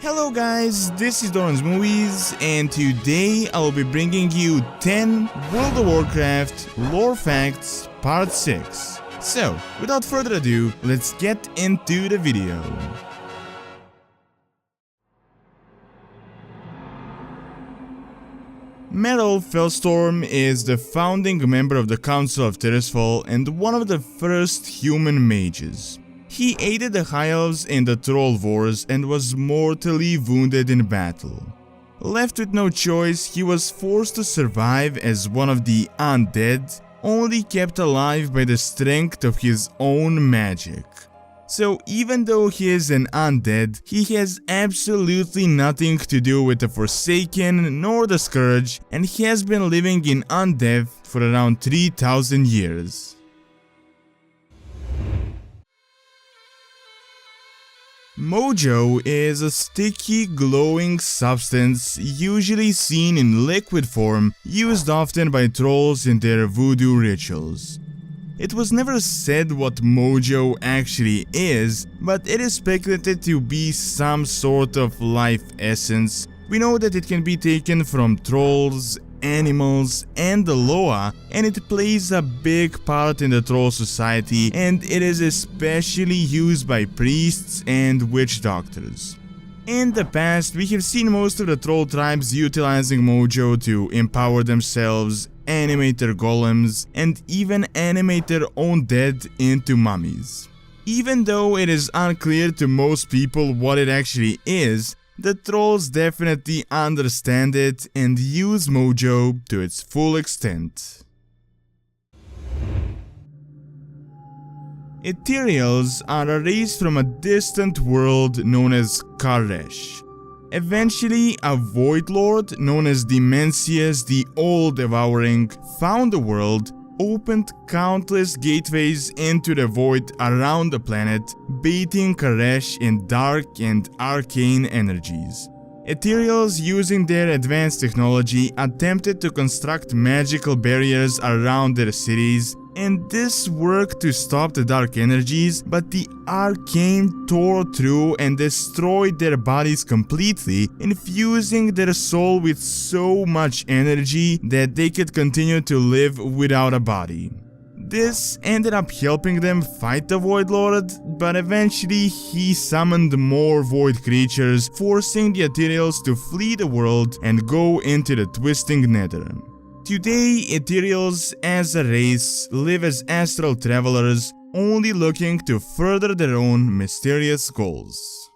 Hello guys, this is Doran's Movies, and today I'll be bringing you 10 World of Warcraft lore facts part 6. So, without further ado, let's get into the video. Meryl FelStorm is the founding member of the Council of Tirisfal and one of the first human mages. He aided the High Elves in the Troll Wars and was mortally wounded in battle. Left with no choice, he was forced to survive as one of the undead, only kept alive by the strength of his own magic. So even though he is an undead, he has absolutely nothing to do with the Forsaken nor the Scourge, and he has been living in undeath for around 3000 years. Mojo is a sticky, glowing substance usually seen in liquid form, used often by trolls in their voodoo rituals. It was never said what Mojo actually is, but it is speculated to be some sort of life essence. We know that it can be taken from trolls, animals, and the Loa, and it plays a big part in the troll society, and it is especially used by priests and witch doctors. In the past, we have seen most of the troll tribes utilizing Mojo to empower themselves, animate their golems, and even animate their own dead into mummies. Even though it is unclear to most people what it actually is, the trolls definitely understand it and use Mojo to its full extent. Ethereals are a race from a distant world known as Karesh. Eventually, a Void Lord known as Dimensius the All-Devouring found the world, opened countless gateways into the void around the planet, baiting Karesh in dark and arcane energies. Ethereals, using their advanced technology, attempted to construct magical barriers around their cities, and this worked to stop the dark energies, but the arcane tore through and destroyed their bodies completely, infusing their soul with so much energy that they could continue to live without a body. This ended up helping them fight the Void Lord, but eventually he summoned more void creatures, forcing the Ethereals to flee the world and go into the twisting nether. Today, Ethereals as a race live as astral travelers, only looking to further their own mysterious goals.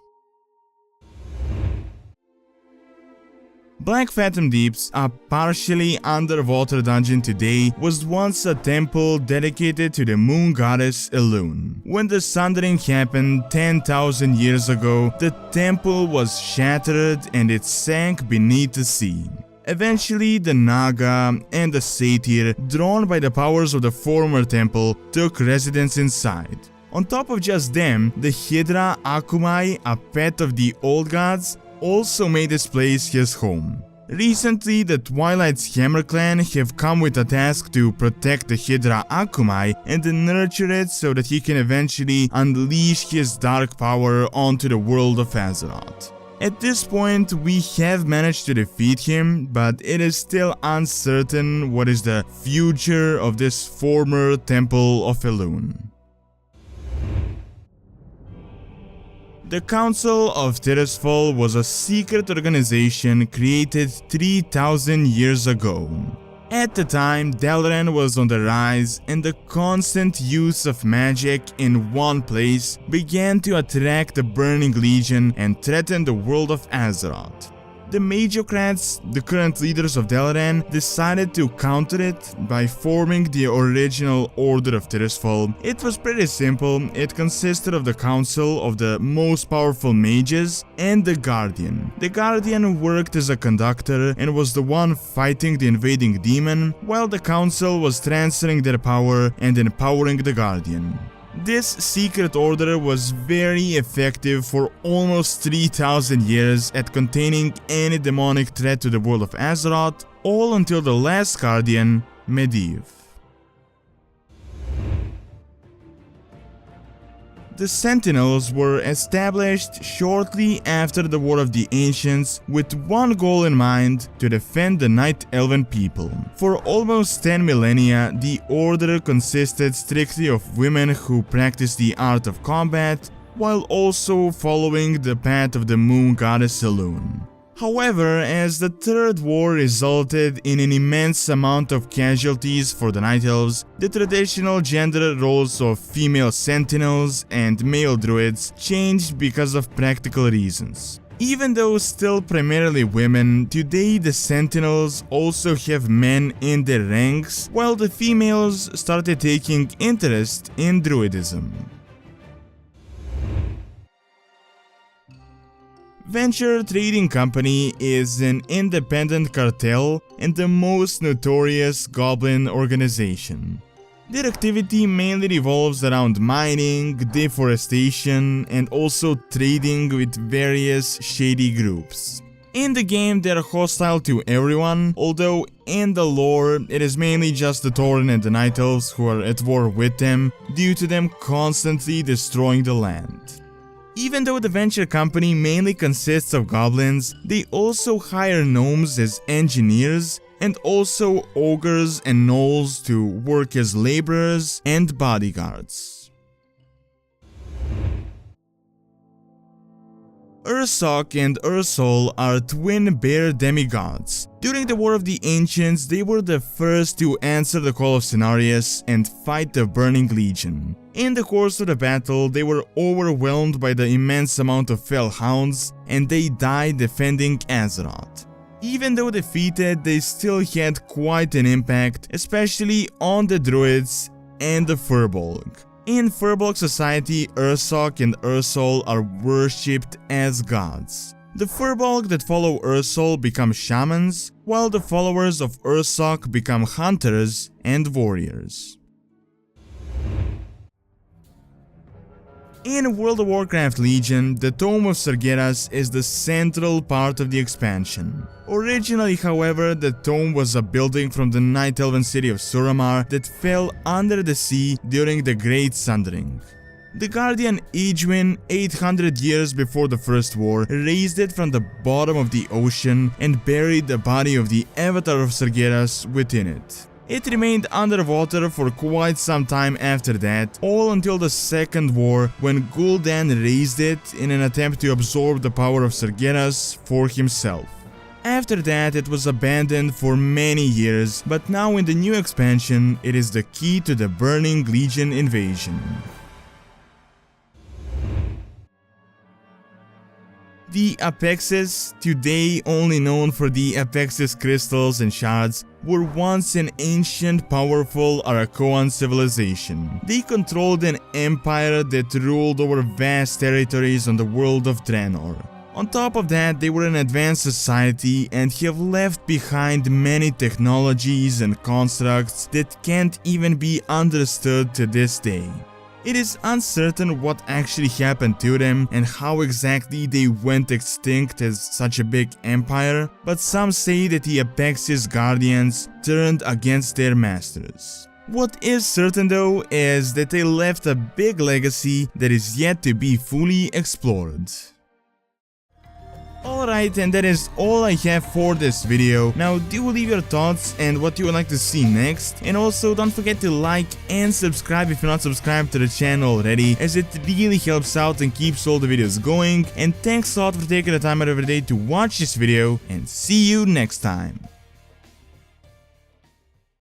Blackfathom Deeps, a partially underwater dungeon today, was once a temple dedicated to the moon goddess Elune. When the Sundering happened 10,000 years ago, the temple was shattered and it sank beneath the sea. Eventually, the Naga and the Satyr, drawn by the powers of the former temple, took residence inside. On top of just them, the Hydra Akumai, a pet of the old gods, also made this place his home. Recently, the Twilight's Hammer clan have come with a task to protect the Hydra Akumai and nurture it so that he can eventually unleash his dark power onto the world of Azeroth. At this point, we have managed to defeat him, but it is still uncertain what is the future of this former Temple of Elune. The Council of Tirisfal was a secret organization created 3000 years ago. At the time, Dalaran was on the rise, and the constant use of magic in one place began to attract the Burning Legion and threaten the world of Azeroth. The Majocrats, the current leaders of Dalaran, decided to counter it by forming the original Order of Tirisfal. It was pretty simple. It consisted of the Council of the most powerful mages and the Guardian. The Guardian worked as a conductor and was the one fighting the invading demon, while the Council was transferring their power and empowering the Guardian. This secret order was very effective for almost 3000 years at containing any demonic threat to the world of Azeroth, all until the last Guardian, Medivh. The Sentinels were established shortly after the War of the Ancients with one goal in mind: to defend the Night Elven people. For almost 10 millennia, the Order consisted strictly of women who practiced the art of combat, while also following the path of the Moon Goddess alone. However, as the Third War resulted in an immense amount of casualties for the Night Elves, the traditional gender roles of female Sentinels and male Druids changed because of practical reasons. Even though still primarily women, today the Sentinels also have men in their ranks, while the females started taking interest in Druidism. Venture Trading Company is an independent cartel and the most notorious goblin organization. Their activity mainly revolves around mining, deforestation, and also trading with various shady groups. In the game, they are hostile to everyone, although in the lore, it is mainly just the Tauren and the Night Elves who are at war with them, due to them constantly destroying the land. Even though the Venture Company mainly consists of goblins, they also hire gnomes as engineers and also ogres and gnolls to work as laborers and bodyguards. Ursoc and Ursol are twin bear demigods. During the War of the Ancients, they were the first to answer the call of Cenarius and fight the Burning Legion. In the course of the battle, they were overwhelmed by the immense amount of fell hounds, and they died defending Azeroth. Even though defeated, they still had quite an impact, especially on the Druids and the Furbolg. In Furbolg society, Ursoc and Ursol are worshipped as gods. The Furbolg that follow Ursol become shamans, while the followers of Ursoc become hunters and warriors. In World of Warcraft Legion, the Tome of Sargeras is the central part of the expansion. Originally, however, the tome was a building from the Night Elven city of Suramar that fell under the sea during the Great Sundering. The Guardian Edwin, 800 years before the First War, raised it from the bottom of the ocean and buried the body of the Avatar of Sargeras within it. It remained underwater for quite some time after that, all until the Second War, when Gul'dan raised it in an attempt to absorb the power of Sargeras for himself. After that, it was abandoned for many years, but now in the new expansion, it is the key to the Burning Legion invasion. The Apexis, today only known for the Apexis crystals and shards, were once an ancient, powerful Arakoan civilization. They controlled an empire that ruled over vast territories on the world of Draenor. On top of that, they were an advanced society and have left behind many technologies and constructs that can't even be understood to this day. It is uncertain what actually happened to them and how exactly they went extinct as such a big empire, but some say that the Apexis Guardians turned against their masters. What is certain though is that they left a big legacy that is yet to be fully explored. Alright, and that is all I have for this video. Now do leave your thoughts and what you would like to see next, and also don't forget to like and subscribe if you're not subscribed to the channel already, as it really helps out and keeps all the videos going. And thanks a lot for taking the time out of your day to watch this video, and see you next time.